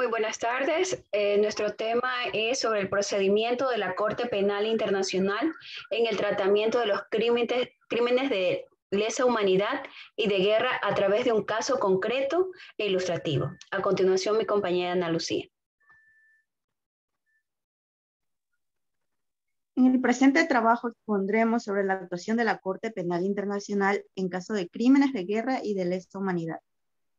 Muy buenas tardes. Nuestro tema es sobre el procedimiento de la Corte Penal Internacional en el tratamiento de los crímenes de lesa humanidad y de guerra a través de un caso concreto e ilustrativo. A continuación, mi compañera Ana Lucía. En el presente trabajo expondremos sobre la actuación de la Corte Penal Internacional en caso de crímenes de guerra y de lesa humanidad.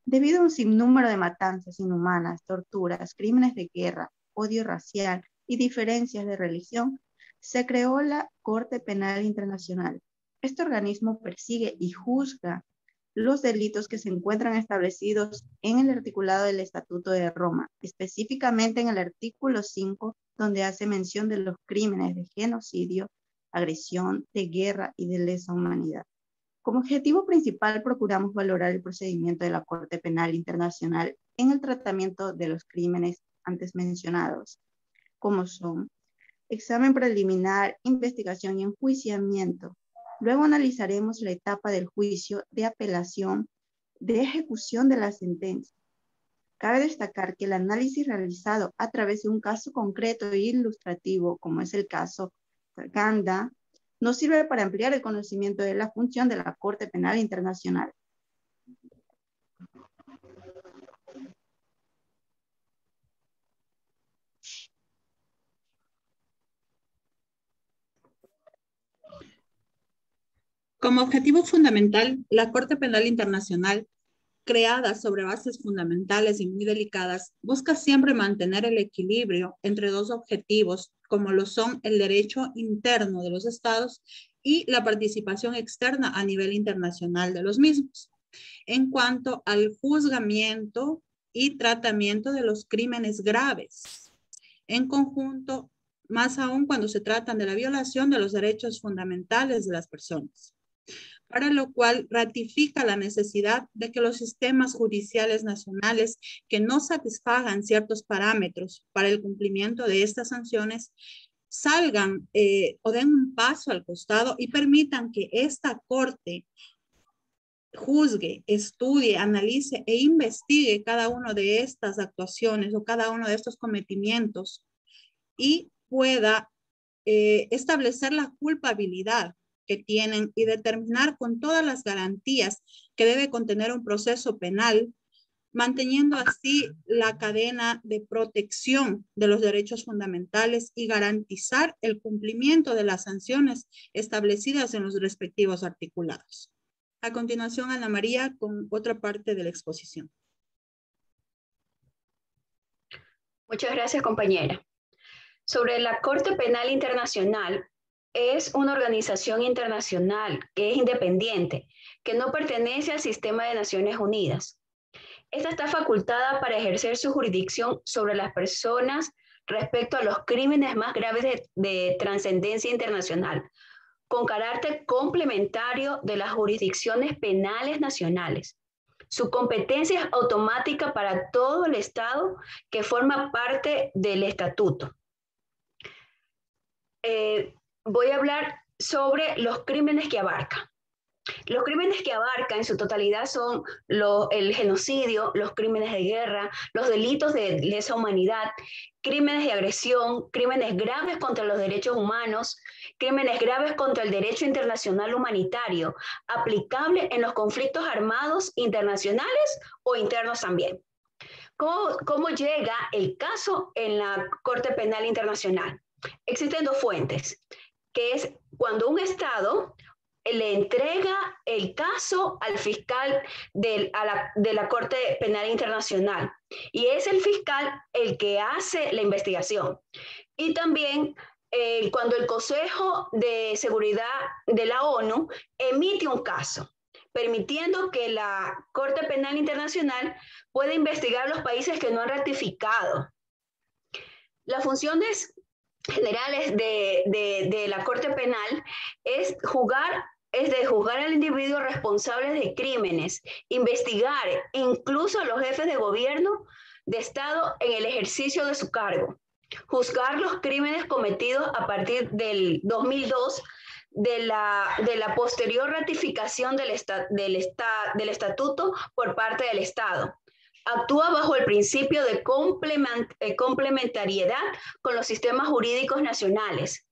Debido a un sinnúmero de matanzas inhumanas, torturas, crímenes de guerra, odio racial y diferencias de religión, se creó la Corte Penal Internacional. Este organismo persigue y juzga los delitos que se encuentran establecidos en el articulado del Estatuto de Roma, específicamente en el artículo 5, donde hace mención de los crímenes de genocidio, agresión, de guerra y de lesa humanidad. Como objetivo principal, procuramos valorar el procedimiento de la Corte Penal Internacional en el tratamiento de los crímenes antes mencionados, como son examen preliminar, investigación y enjuiciamiento. Luego analizaremos la etapa del juicio, de apelación, de ejecución de la sentencia. Cabe destacar que el análisis realizado a través de un caso concreto e ilustrativo, como es el caso Ganda, nos sirve para ampliar el conocimiento de la función de la Corte Penal Internacional. Como objetivo fundamental, la Corte Penal Internacional, creada sobre bases fundamentales y muy delicadas, busca siempre mantener el equilibrio entre dos objetivos, como lo son el derecho interno de los estados y la participación externa a nivel internacional de los mismos, en cuanto al juzgamiento y tratamiento de los crímenes graves, en conjunto, más aún cuando se tratan de la violación de los derechos fundamentales de las personas, para lo cual ratifica la necesidad de que los sistemas judiciales nacionales que no satisfagan ciertos parámetros para el cumplimiento de estas sanciones salgan o den un paso al costado y permitan que esta Corte juzgue, estudie, analice e investigue cada una de estas actuaciones o cada uno de estos cometimientos y pueda establecer la culpabilidad que tienen y determinar con todas las garantías que debe contener un proceso penal, manteniendo así la cadena de protección de los derechos fundamentales y garantizar el cumplimiento de las sanciones establecidas en los respectivos articulados. A continuación, Ana María, con otra parte de la exposición. Muchas gracias, compañera. Sobre la Corte Penal Internacional, es una organización internacional que es independiente, que no pertenece al sistema de Naciones Unidas. Esta está facultada para ejercer su jurisdicción sobre las personas respecto a los crímenes más graves de trascendencia internacional, con carácter complementario de las jurisdicciones penales nacionales. Su competencia es automática para todo el Estado que forma parte del estatuto. Voy a hablar sobre los crímenes que abarca. Los crímenes que abarca en su totalidad son el genocidio, los crímenes de guerra, los delitos de lesa humanidad, crímenes de agresión, crímenes graves contra los derechos humanos, crímenes graves contra el derecho internacional humanitario, aplicable en los conflictos armados internacionales o internos también. ¿Cómo llega el caso en la Corte Penal Internacional? Existen dos fuentes, que es cuando un Estado le entrega el caso al fiscal de la Corte Penal Internacional y es el fiscal el que hace la investigación. Y también cuando el Consejo de Seguridad de la ONU emite un caso, permitiendo que la Corte Penal Internacional pueda investigar los países que no han ratificado. Las funciones generales de la Corte Penal es de juzgar al individuo responsable de crímenes, investigar incluso a los jefes de gobierno de Estado en el ejercicio de su cargo, juzgar los crímenes cometidos a partir del 2002 de la posterior ratificación del estatuto por parte del Estado. actúa bajo el principio de complementariedad con los sistemas jurídicos nacionales.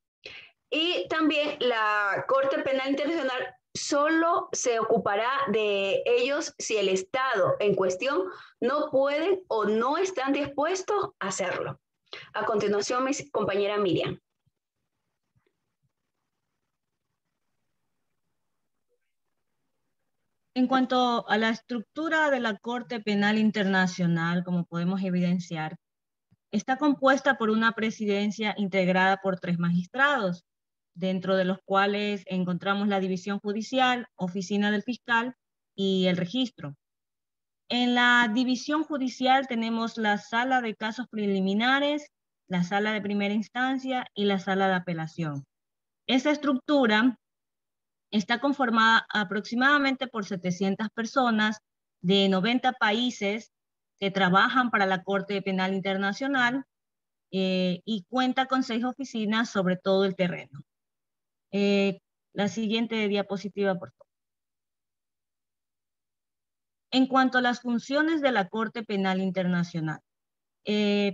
Y también la Corte Penal Internacional solo se ocupará de ellos si el Estado en cuestión no pueden o no están dispuestos a hacerlo. A continuación, mi compañera Miriam. En cuanto a la estructura de la Corte Penal Internacional, como podemos evidenciar, está compuesta por una presidencia integrada por 3 magistrados, dentro de los cuales encontramos la división judicial, oficina del fiscal y el registro. En la división judicial tenemos la sala de casos preliminares, la sala de primera instancia y la sala de apelación. Esa estructura está conformada aproximadamente por 700 personas de 90 países que trabajan para la Corte Penal Internacional y cuenta con 6 oficinas sobre todo el terreno. La siguiente diapositiva, por favor. En cuanto a las funciones de la Corte Penal Internacional,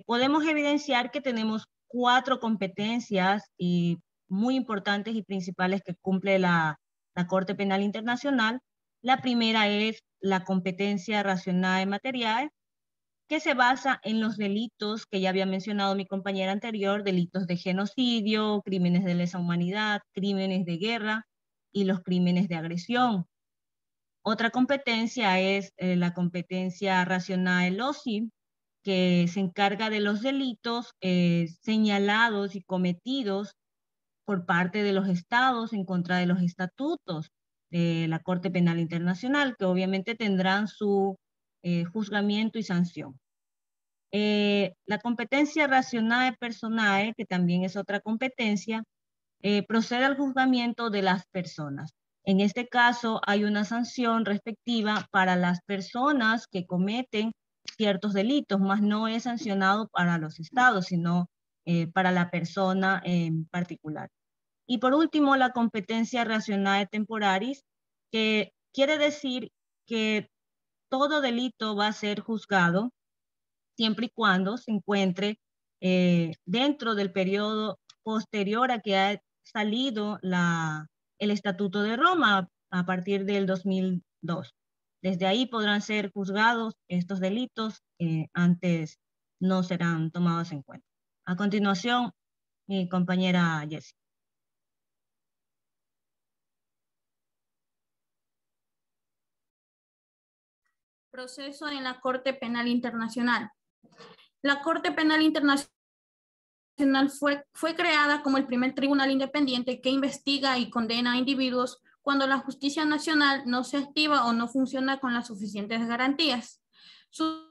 podemos evidenciar que tenemos 4 competencias muy importantes y principales que cumple la Corte Penal Internacional. La primera es la competencia racional material, que se basa en los delitos que ya había mencionado mi compañera anterior, delitos de genocidio, crímenes de lesa humanidad, crímenes de guerra y los crímenes de agresión. Otra competencia es la competencia racional OSI, que se encarga de los delitos señalados y cometidos por parte de los estados en contra de los estatutos de la Corte Penal Internacional, que obviamente tendrán su juzgamiento y sanción. La competencia racional personal, que también es otra competencia, procede al juzgamiento de las personas. En este caso hay una sanción respectiva para las personas que cometen ciertos delitos, más no es sancionado para los estados, sino para la persona en particular. Y por último, la competencia racional temporaris, que quiere decir que todo delito va a ser juzgado siempre y cuando se encuentre dentro del periodo posterior a que ha salido el Estatuto de Roma a partir del 2002. Desde ahí podrán ser juzgados estos delitos, antes no serán tomados en cuenta. A continuación, mi compañera Jessie. Proceso en la Corte Penal Internacional. La Corte Penal Internacional fue creada como el primer tribunal independiente que investiga y condena a individuos cuando la justicia nacional no se activa o no funciona con las suficientes garantías. Sus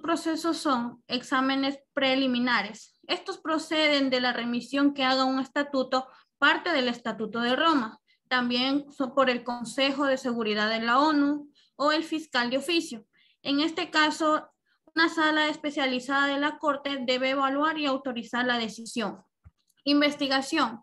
procesos son exámenes preliminares. Estos proceden de la remisión que haga un estatuto, parte del Estatuto de Roma. También son por el Consejo de Seguridad de la ONU o el fiscal de oficio. En este caso, una sala especializada de la Corte debe evaluar y autorizar la decisión. Investigación.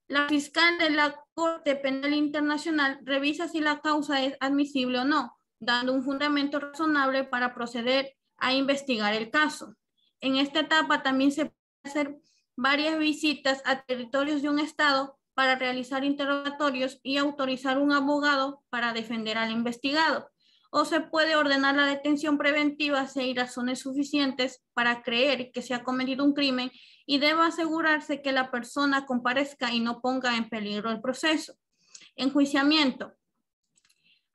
La fiscal de la Corte Penal Internacional revisa si la causa es admisible o no, dando un fundamento razonable para proceder a investigar el caso. En esta etapa también se pueden hacer varias visitas a territorios de un estado para realizar interrogatorios y autorizar un abogado para defender al investigado. O se puede ordenar la detención preventiva si hay razones suficientes para creer que se ha cometido un crimen y debe asegurarse que la persona comparezca y no ponga en peligro el proceso. Enjuiciamiento.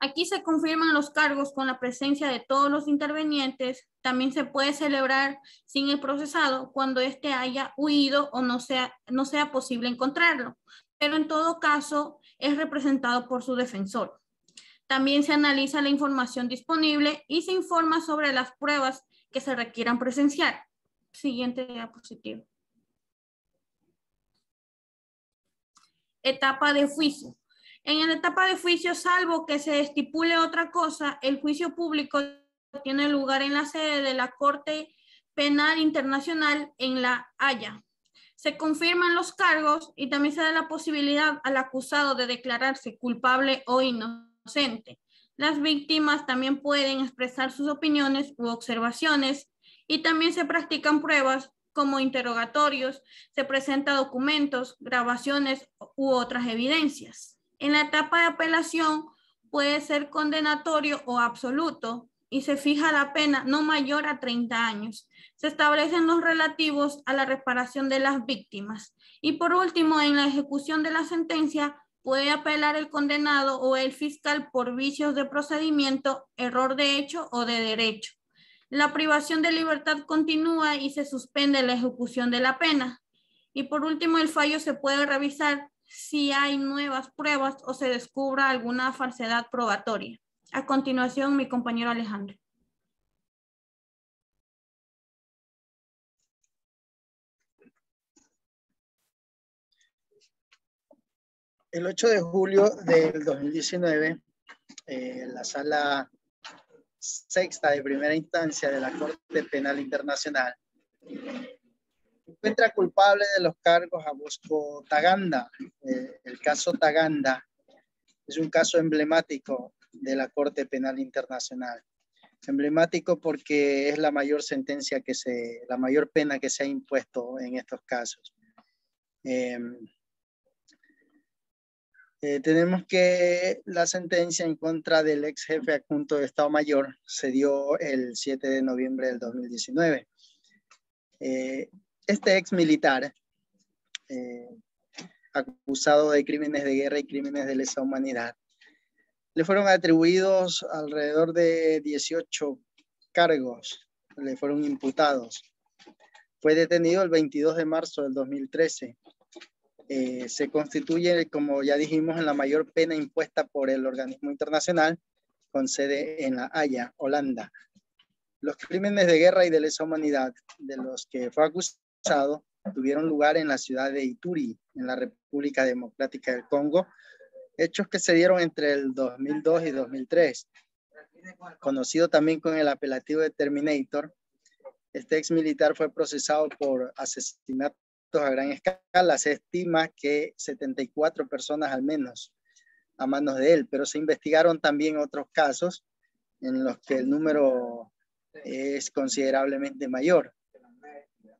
Aquí se confirman los cargos con la presencia de todos los intervenientes. También se puede celebrar sin el procesado cuando éste haya huido o no sea posible encontrarlo, pero en todo caso es representado por su defensor. También se analiza la información disponible y se informa sobre las pruebas que se requieran presenciar. Siguiente diapositiva. Etapa de juicio. En la etapa de juicio, salvo que se estipule otra cosa, el juicio público tiene lugar en la sede de la Corte Penal Internacional en La Haya. Se confirman los cargos y también se da la posibilidad al acusado de declararse culpable o inocente. Las víctimas también pueden expresar sus opiniones u observaciones y también se practican pruebas como interrogatorios, se presentan documentos, grabaciones u otras evidencias. En la etapa de apelación puede ser condenatorio o absoluto y se fija la pena no mayor a 30 años. Se establecen los relativos a la reparación de las víctimas. Y por último, en la ejecución de la sentencia, puede apelar el condenado o el fiscal por vicios de procedimiento, error de hecho o de derecho. La privación de libertad continúa y se suspende la ejecución de la pena. Y por último, el fallo se puede revisar si hay nuevas pruebas o se descubra alguna falsedad probatoria. A continuación, mi compañero Alejandro. El 8 de julio del 2019, la Sala Sexta de Primera Instancia de la Corte Penal Internacional encuentra culpable de los cargos a Bosco Taganda. El caso Taganda es un caso emblemático de la Corte Penal Internacional. Emblemático porque es la mayor sentencia la mayor pena que se ha impuesto en estos casos. Tenemos que la sentencia en contra del ex jefe adjunto de Estado Mayor se dio el 7 de noviembre del 2019. Este ex militar, acusado de crímenes de guerra y crímenes de lesa humanidad, le fueron atribuidos alrededor de 18 cargos, le fueron imputados. Fue detenido el 22 de marzo del 2013. Se constituye, como ya dijimos, en la mayor pena impuesta por el organismo internacional con sede en La Haya, Holanda. Los crímenes de guerra y de lesa humanidad de los que fue acusado tuvieron lugar en la ciudad de Ituri, en la República Democrática del Congo, hechos que se dieron entre el 2002 y 2003. Conocido también con el apelativo de Terminator, este ex militar fue procesado por asesinato a gran escala. Se estima que 74 personas al menos a manos de él, pero se investigaron también otros casos en los que el número es considerablemente mayor.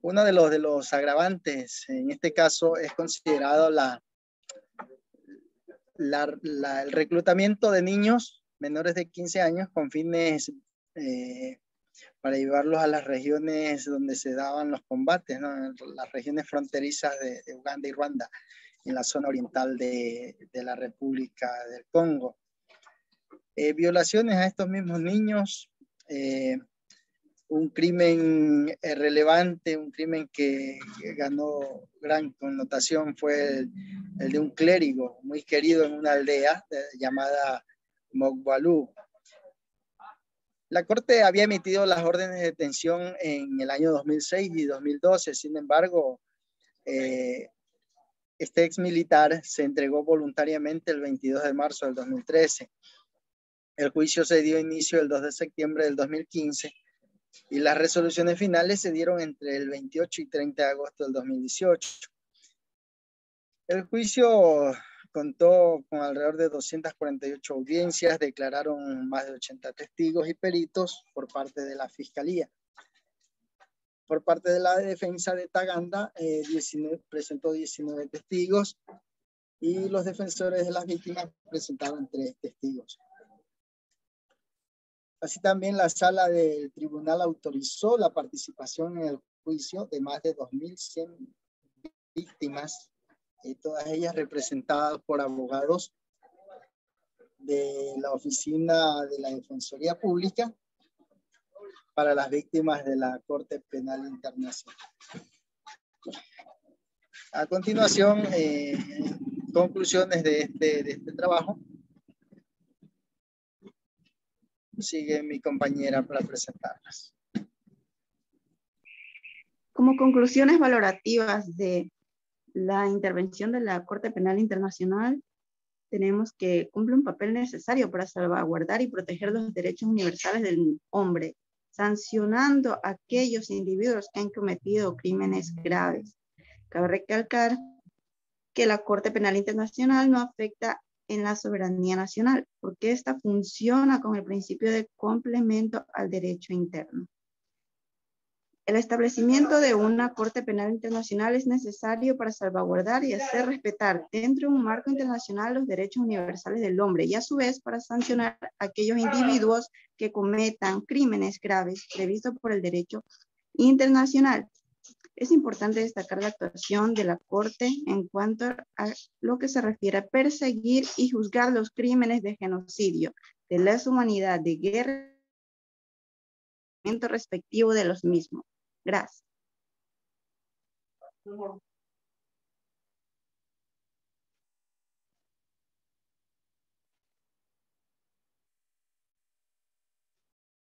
Uno de los agravantes en este caso es considerado el reclutamiento de niños menores de 15 años con fines para llevarlos a las regiones donde se daban los combates, ¿no? Las regiones fronterizas de Uganda y Ruanda, en la zona oriental de la República del Congo. Violaciones a estos mismos niños, un crimen relevante, un crimen que ganó gran connotación fue el de un clérigo muy querido en una aldea llamada Mogwalu. La Corte había emitido las órdenes de detención en el año 2006 y 2012, sin embargo, este ex militar se entregó voluntariamente el 22 de marzo del 2013. El juicio se dio inicio el 2 de septiembre del 2015 y las resoluciones finales se dieron entre el 28 y 30 de agosto del 2018. El juicio contó con alrededor de 248 audiencias, declararon más de 80 testigos y peritos por parte de la Fiscalía. Por parte de la defensa de Taganda, presentó 19 testigos y los defensores de las víctimas presentaron 3 testigos. Así también la sala del tribunal autorizó la participación en el juicio de más de 2.100 víctimas, todas ellas representadas por abogados de la Oficina de la Defensoría Pública para las víctimas de la Corte Penal Internacional. A continuación, conclusiones de este trabajo. Sigue mi compañera para presentarlas. Como conclusiones valorativas de la intervención de la Corte Penal Internacional, tenemos que cumple un papel necesario para salvaguardar y proteger los derechos universales del hombre, sancionando a aquellos individuos que han cometido crímenes graves. Cabe recalcar que la Corte Penal Internacional no afecta en la soberanía nacional, porque esta funciona con el principio de complemento al derecho interno. El establecimiento de una Corte Penal Internacional es necesario para salvaguardar y hacer respetar dentro de un marco internacional los derechos universales del hombre y a su vez para sancionar a aquellos individuos que cometan crímenes graves previstos por el derecho internacional. Es importante destacar la actuación de la Corte en cuanto a lo que se refiere a perseguir y juzgar los crímenes de genocidio, de lesa humanidad, de guerra, respectivo de los mismos. Gracias.